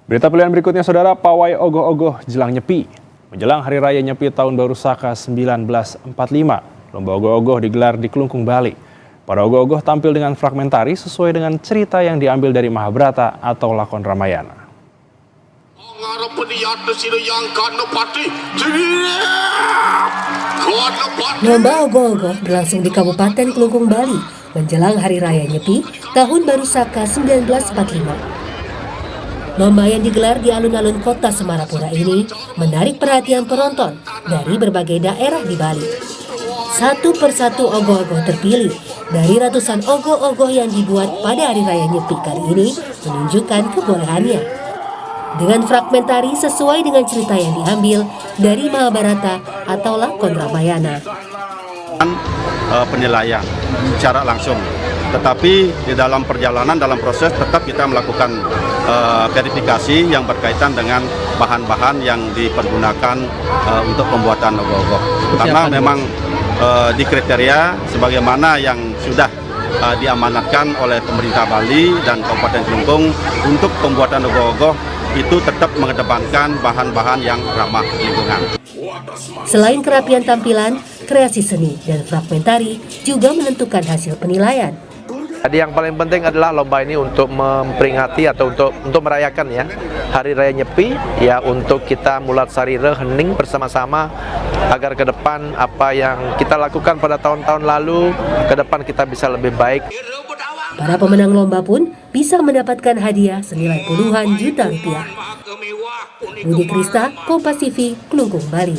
Berita pilihan berikutnya, Saudara, pawai ogoh-ogoh jelang Nyepi. Menjelang Hari Raya Nyepi tahun Baru Saka 1945, lomba ogoh-ogoh digelar di Klungkung, Bali. Para ogoh-ogoh tampil dengan fragmentari sesuai dengan cerita yang diambil dari Mahabharata atau lakon Ramayana. Lomba ogoh-ogoh berlangsung di Kabupaten Klungkung, Bali menjelang Hari Raya Nyepi tahun Baru Saka 1945. Lomba yang digelar di alun-alun kota Semarapura ini menarik perhatian penonton dari berbagai daerah di Bali. Satu persatu ogoh-ogoh terpilih dari ratusan ogoh-ogoh yang dibuat pada Hari Raya Nyepi kali ini menunjukkan kebolehannya. Dengan fragmentari sesuai dengan cerita yang diambil dari Mahabharata atau lakon Ramayana. Penilaian secara langsung, tetapi di dalam perjalanan, dalam proses tetap kita melakukan verifikasi yang berkaitan dengan bahan-bahan yang dipergunakan untuk pembuatan ogoh-ogoh, karena memang di kriteria sebagaimana yang sudah diamanatkan oleh pemerintah Bali dan Kabupaten Klungkung untuk pembuatan ogoh-ogoh itu tetap mengedepankan bahan-bahan yang ramah lingkungan. Selain kerapian tampilan, kreasi seni dan fragmentari juga menentukan hasil penilaian. Jadi yang paling penting adalah lomba ini untuk memperingati atau untuk merayakan ya Hari Raya Nyepi, ya, untuk kita mulat sarire hening bersama-sama agar ke depan apa yang kita lakukan pada tahun-tahun lalu, ke depan kita bisa lebih baik. Para pemenang lomba pun bisa mendapatkan hadiah senilai puluhan juta rupiah. Budi Krista, Kompas TV, Klungkung, Bali.